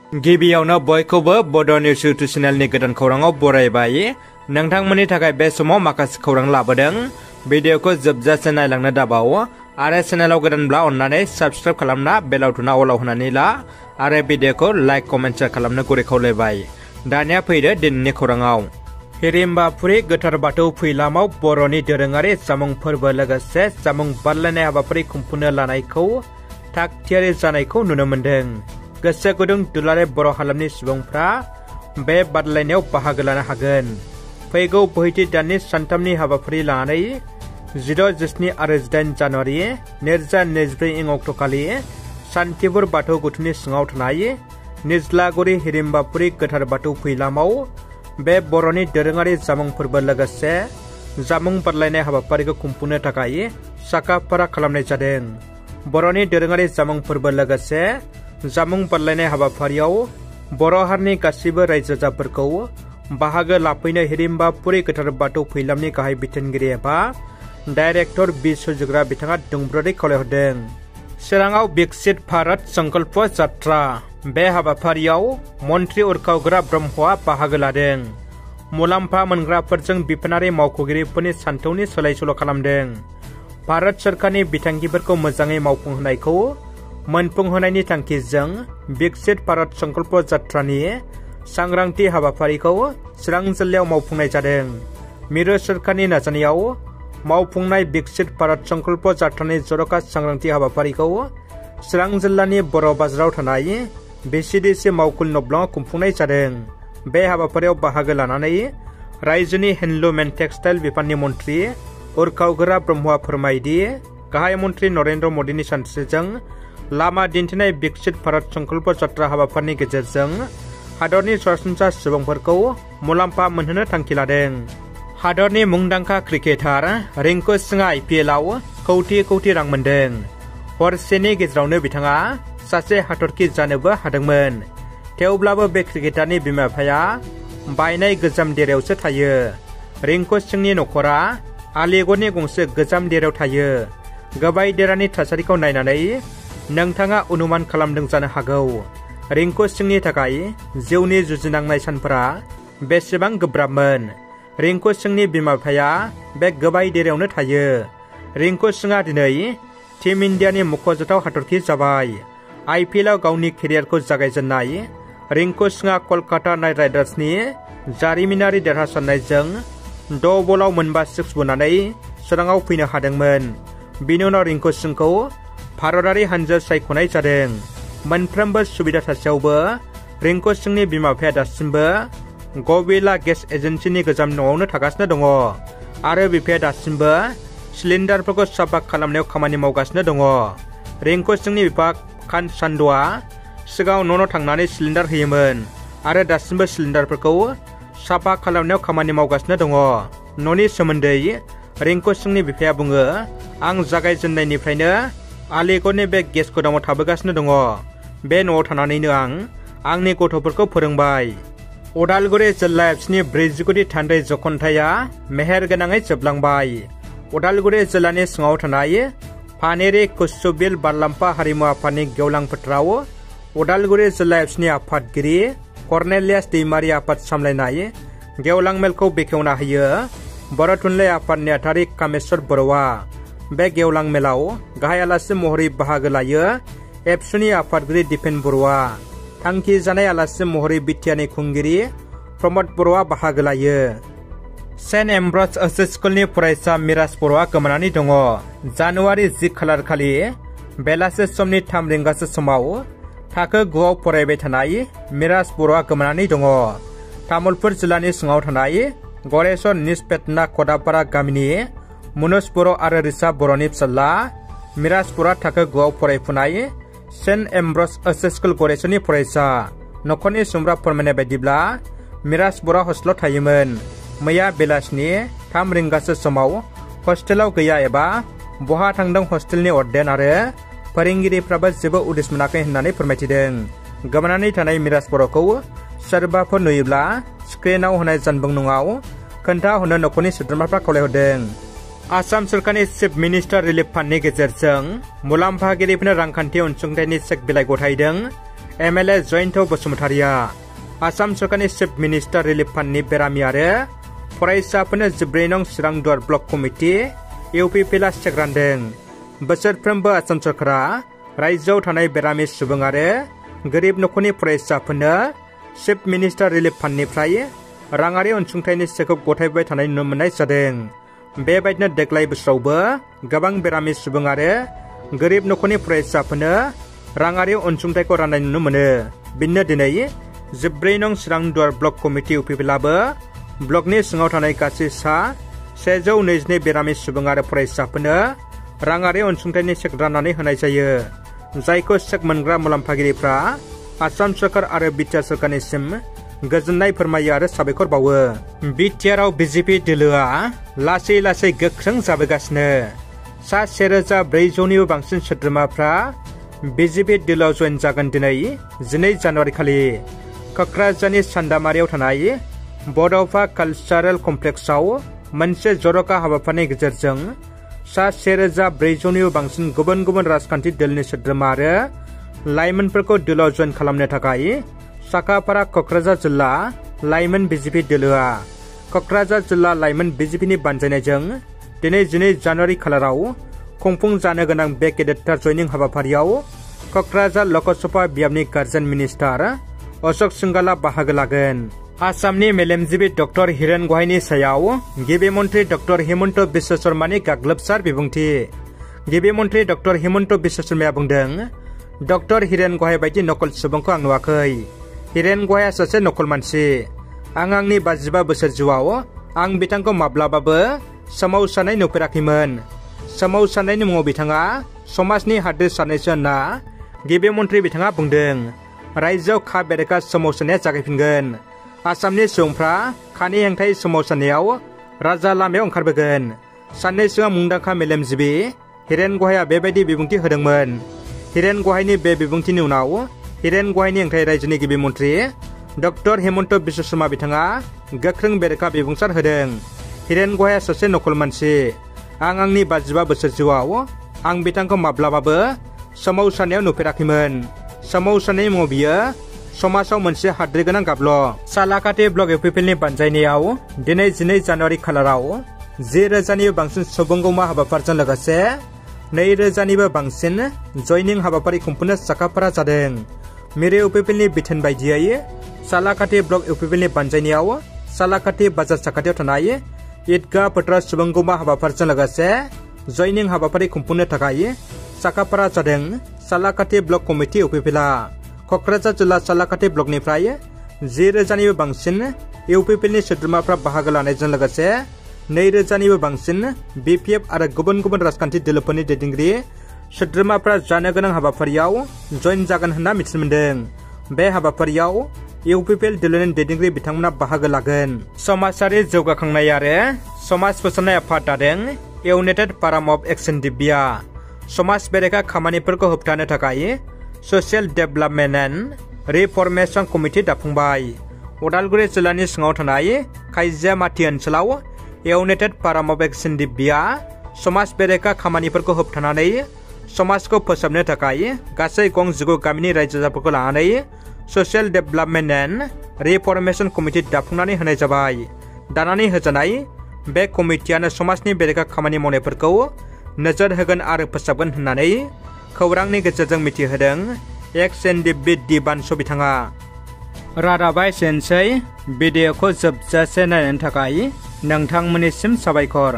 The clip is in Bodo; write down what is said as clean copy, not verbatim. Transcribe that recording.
गिबियावनो बयखौबो बड' निउस इउटुब चेनेलनि गोदान खौराङाव बरायबाय। नोंथांमोननि थाखाय बे समाव माखासे खौरां लाबोदों। भिडिअखौ जोबजासे नायलांनो दाबाव आरो चेनेलाव गोदानब्ला अन्नानै साबस्क्राइब खालामना बेल आइकनआ अलाव होनानै ला आरो भिडिअखौ लाइक कमेन्ट शेयार खालामनो गुरै खावलायबाय। दानिया फैदो दिनैनि खौराङाव। हिरिम्बाफुरि गोथार बाथौ फैलामाव बर'नि दोरोङारि जामुं फोरबो लोगोसे जामुं बारलायनाय हाबाफारि खुंफुंनो लानायखौ थाग थियारि जानायखौ नुनो मोन्दों। गोसो गुदुं दुलाराय बर' हालामनि सुबुंफ्रा बे बादायलायनायाव बाहागो लानो हागोन। फैगौ बोहैथि दाननि सानथामनि हाबाफारि लानानै 16, 17 आरो 18 जानुवारि 2024 अक्ट'खालि सान्तिपुर बाथौ गुथुनि सिङाव थानाय निज्लागुरि हिरिम्बाफुरि गोथार बाथौ फैलामाव बे बर'नि दोरोङारि जामुं फोरबो लोगोसे जामुं बादायलायनाय हाबाफारिखौ खुंफुंनो थाखाय साखा-फारा खालामनाय जादों। बर'नि दोरोङारि जामुं फोरबो लोगोसे जामुं बादायलायनाय हाबाफारियाव बर' हारिनि गासिबो रायजो राजाफोरखौ बाहागो लाफैनो हिरिम्बाफुरि गोथार बाथौ फैलामनि गाहाय बिथोनगिरि एबा डाइरेक्टर बि सुजुग्रा बिथाङा दुंब्रुदै खावलायहरदों। चिराङाव विकसित भारत संकल्प यात्रा बे हाबाफारियाव मन्त्रि उरखावग्रा ब्रह्मआ बाहागो लादों। मुलाम्फा मोनग्राफोरजों बिफानारि मावख'गिरिफोरनि सानथौनि सोलाय-सोल' खालामदों। भारत सोरखारनि बिथांखिफोरखौ मोजाङै मावफुंहोनायखौ मोनफुंहोनायनि थांखिजों विकसित भारत संकल्प यात्रानि सांग्रांथि हाबाफारिखौ चिरां जिल्लायाव मावफुंनाय जादों। मिरु सोरखारनि नाजानायाव मावफुंनाय विकसित भारत संकल्प यात्रानि जर'खा सांग्रांथि हाबाफारिखौ चिरां जिल्लानि बर' बाजाराव थानाय VCDC मावखुलि नब्लङाव खुंफुंनाय जादों। बे हाबाफारियाव बाहागो लानानै रायजोनि हेन्डलुम एन्ड टेक्सटाइल बिफाननि मन्त्रि उरखावग्रा ब्रह्मआ फोरमायदि गाहाय मन्त्रि नरेन्द्र मदिनि सानस्रिजों लामा दिन्थिनाय विकसित भारत संकल्प यात्रा हाबाफारिनि गेजेरजों हादरनि सरासनस्रा सुबुंफोरखौ मुलाम्फा मोनहोनो थांखि लादों। हादरनि मुंदांखा क्रिकेटार रिंकु सिंआ IPLआव कौटि रां मोन्दों। हरसेनि गेजेरावनो बिथाङा सासे हाथरखि जानोबो हादोंमोन। थेवब्लाबो बे क्रिकेटारनि बिमा-बिफाया बायनाय गोजाम देरायावसो थायो। रिंकु सिंनि नखरा आलिगड़नि गंसे गोजाम देरायाव थायो। गोबाय देरानि थासारिखौ नायनानै नोंथाङा अनुमान खालामदों जानो हागौ रिंकु सिंनि थाखाय जिउनि जुजिनांनाय सानफोरा बेसेबां गोब्राबमोन। रिंकु सिंनि बिमा-बिफाया बे गोबाय देरायावनो थायो। रिंकु सिंआ दिनै टीम इन्डियानि मख'जाथाव हाथरखि जाबाय। IPLआव गावनि केरियारखौ जागायजेननाय रिंकु सिंआ कलकाता नाइट राइडार्सनि जारिमिनारि देरहासारनायजों 6 बलाव मोनबा 6 बुनानै चिराङाव फैनो हादोंमोन। बिनि उनाव रिंकु सिंखौ भारतारि हानजायाव सायख'नाय जादों। मोनफ्रोमबो सुबिदा थासेयावबो रिंकु सिंनि बिमा-बिफाया दासिमबो गविला गेस एजेन्सिनि गोजाम न'आवनो थागासिनो दङ आरो बिफाया दासिमबो सिलिन्डारफोरखौ साफा खालामनायाव खामानि मावगासिनो दङ। रिंकु सिंनि बिफा कानचान्दआ सिगाङाव न' थांनानै सिलिन्डार होयोमोन आरो दासिमबो सिलिन्डारफोरखौ साफा खालामनायाव खामानि मावगासिनो दङ। न'नि सोमोन्दै रिंकु सिंनि बिफाया बुङो, आं जागायजेननायनिफ्रायनो आलिगड़नि बे गेस गोदामाव थाबोगासिनो दङ। बे न'आव थानानैनो आं आंनि गथ'फोरखौ फोरोंबाय। उदालगुरि जिल्ला एबसुनि 49 थान्दै जख'न्थाया मेहेरगोनाङै जोबलांबाय। उदालगुरि जिल्लानि सिङाव थानाय पानेरि कुसुबिल बारलाम्फा हारिमु आफादनि गेवलां फोथाराव उदालगुरि जिल्ला एबसुनि आफादगिरि कर्नेलियास दैमारि आफाद सामलायनाय गेवलां मेलखौ बेखेवना होयो बर' थुनलाइ आफाद नेहाथारि कामेस्वर बर'आ। बे गेवलां मेलाव गाहाय आलासि महरै बाहागो लायो एबसुनि आफादगिरि दिपेन बर'आ। थांखि जानाय आलासि महरै बिटिआरनि खुंगिरि प्रमद बर'आ बाहागो लायो। सेन्ट एम्ब्रस ओइस एस स्कुलनि फरायसा मिराज बर'आ गोमानानै दङ। जानुवारि 10 खालार खालि बेलासे समनि 3 रिंगासो समाव थाखो 9आव फरायबाय थानाय मिराज बर'आ गोमानानै दङ। तामुलपुर जिल्लानि सिङाव थानाय गरेस्वर निजपेटना खदापारा गामिनि मुनुज बर' आरो रिचा बर'नि फिसाज्ला मिराज बर'आ थाखो 9आव फरायफुनाय सेन्ट एम्ब्रस ओइस एस स्कुल गरेस्वरनि फरायसा। नखरनि सुबुंफ्रा फोरमायनाय बायदिब्ला मिराज बर'आ हस्टेलाव थायोमोन। मैया बेलासिनि 3 रिंगासो समाव हस्टेलाव गैया एबा बहा थांदों हस्टेलनि वार्डेन आरो फोरोंगिरिफ्राबो जेबो उदिस मोनाखै होननानै फोरमायथिदों। गोमानानै थानाय मिराज बर'खौ सोरबाफोर नुयोब्ला स्क्रिनाव होनाय जानबुं नङाव खोन्थाहरनो नखरनि सोद्रोमाफ्रा खावलायहरदों। आसाम सरकारनि चिफ मिनिस्टार रिलिफ फान्डनि गेजेरजों मुलाम्फागिरिफोरनो रांखान्थि अनसुंथाइनि चेक बिलाइ गथायदों MLA जयन्त बसुमतारिया आसाम सरकारनि चिफ मिनिस्टार रिलिफ फान्डनि बेरामि आरो फरायसाफोरनो 14 नं चिरांदुवार ब्लक कमिटि UPPLA चेक रानदों। बोसोरफ्रोमबो आसाम सरकारा रायजोआव थानाय बेरामि सुबुं आरो गोरिब नखरनि फरायसाफोरनो चिफ मिनिस्टार रिलिफ फान्डनिफ्राय राङारि अनसुंथाइनि चेकखौ गथायबाय थानाय नुनो मोननाय जादों। बेबायदिनो देग्लाय बोसोरावबो गोबां बेरामि सुबुं आरो गोरिब नखरनि फरायसाफोरनो राङारि अनसुंथाइखौ राननाय नुनो मोनो। बिदिनो दिनै 14 नं चिरांदुवार ब्लक कमिटि UPPLAबो ब्लकनि सिङाव थानाय गासै 122 बेरामि सुबुं आरो फरायसाफोरनो राङारि अनसुंथाइनि चेक राननानै होनाय जायो। जायखौ चेक मोनग्रा मुलाम्फागिरिफ्रा आसाम सरकार आरो बिटिआर सरकारनिसिम गोजोननाय फोरमायो आरो साबायखर बावो। बिटिआरआव BJP दोलोआ लासै लासै गोख्रों जाबोगासिनो। 1400निबो बांसिन सोद्रोमाफ्रा BJP दोलोआव जयेन जागोन दिनै 12 जानुवारि खालि कक्राझारनि सान्दामारियाव थानाय बड'फा कालचारेल कमप्लेक्सआव मोनसे जर'खा हाबाफारिनि गेजेरजों 1400निबो बांसिन गुबुन गुबुन राजखान्थि दोलनि सोद्रोमा आरो लाइमोनफोरखौ दोलोआव जयेन खालामनो थाखाय साखाफारा कक्राझार जिल्ला लाइमोन BJP दोलोआ कक्राझार जिल्ला लाइमोन BJPनि बानजायनायजों दिनै 12 जानुवारि खालाराव खुंफुंजानो गोनां बे गेदेरथार जयनिं हाबाफारियाव कक्राझार लकसभा बियाबनि गार्जेन मिनिस्टार अशोक सिंघालआ बाहागो लागोन। आसामनि मेलेमजिबि डक्टर हिरेन गहायनि सायाव गिबि मन्थ्रि डक्टर हिमन्त बिश्व शर्मानि गाग्लोबसार बिबुंथि। गिबि मन्थ्रि डक्टर हिमन्त बिश्व शर्माया बुंदों, डक्टर हिरेन गहाय बायदि नकल सुबुंखौ आं नुवाखै। हिरेन गहाया सासे नकल मानसि। आं आंनि 55 बोसोर जिउआव आं बिथांखौ माब्लाबाबो सोमावसारनाय नुफेराखैमोन। सोमावसारनायनि मुङाव बिथाङा समाजनि हाद्रि सारनायसो होनना गिबि मन्थ्रि बिथाङा बुंदों। रायजोआव खा बेरेखा सोमावसारनाया जागायफिनगोन। आसामनि सुबुंफ्रा खानि हेंथायै सोमावसारनायाव राजा लामायाव ओंखारबोगोन। साननै सिगां मुंदांखा मेलेमजिबि हिरेन गहाया बेबायदि बिबुंथि होदोंमोन। हिरेन गहायनि बे बिबुंथिनि उनाव हिरेन गहायनि हेंथायै रायजोनि गिबि मन्थ्रि डक्टर हिमन्त बिश्व शर्मा बिथाङा गोख्रों बेरेखा बिबुंसार होदों। हिरेन गहाया सासे नकल मानसि। आं आंनि 55 बोसोर जिउआव आं बिथांखौ माब्लाबाबो सोमावसारनायाव नुफेराखैमोन। सोमावसारनायनि मुङाव बियो समाजाव मोनसे हाद्रि गोनां गाबल'। सालाकाटि ब्लक UPPLनि बानजायनायाव दिनै 12 जानुवारि खालाराव 10,000निबो बांसिन सुबुंगौमा हाबाफारिजों लोगोसे 2,000निबो बांसिन जयनिं हाबाफारि खुंफुंनो साखाफारा जादों। मिरु UPPLनि बिथोन बायदियै सालाकाटि ब्लक UPPLनि बानजायनायाव सालाकाटि बाजार साखाथियाव थानाय ईदगाह फोथाराव सुबुंगौमा हाबाफारिजों लोगोसे जयनिं हाबाफारि खुंफुंनो थाखाय साखाफारा जादों। Salakati block committee UPPLA Kokrajhar जिल्ला सालाकाटि ब्लकनिफ्राय 10,000निबो बांसिन UPPLनि सोद्रोमाफ्रा बाहागो लानायजों लोगोसे 2,000निबो बांसिन BPF आरो गुबुन गुबुन राजखान्थि दोलोफोरनि दैदेनगिरि सोद्रोमाफ्रा जानो गोनां हाबाफारियाव जयेन जागोन होनना मिथिनो मोन्दों। बे हाबाफारियाव UPPL दोलोनि दैदेनगिरि बिथांमोना बाहागो लागोन। समाजारि जौगाखांनाय आरो समाज फोसाबनाय आफाद दादों इउनाइटेड फाराम अफ एक्सन दिब्या समाज बेरेखा खामानिफोरखौ होबथानो थाखाय social development and reformation committee दाफुंबाय। उदालगुरि जिल्लानि सिङाव थानाय खायजियामाटि ओनसोलाव इउनाइटेड फाराम अफ एक्सन दिब्या समाज बेरेखा खामानिफोरखौ होबथानानै समाजखौ फोसाबनो थाखाय गासै गं 19 गामिनि रायजोफोरखौ लानानै social development and reformation committee दाफुंनानै होनाय जाबाय। दानानै होजानाय बे कमिटियानो समाजनि बेरेखा खामानि मावनायफोरखौ नोजोर होगोन आरो फोसाबगोन होननानै खौरांनि गेजेरजों मिथिहोदों XNDB बानस बिथाङा। रादाबा एसेनोसै। भिडिअखौ जोबजासे नायनायनि थाखाय नोंथांमोननिसिम साबायखर।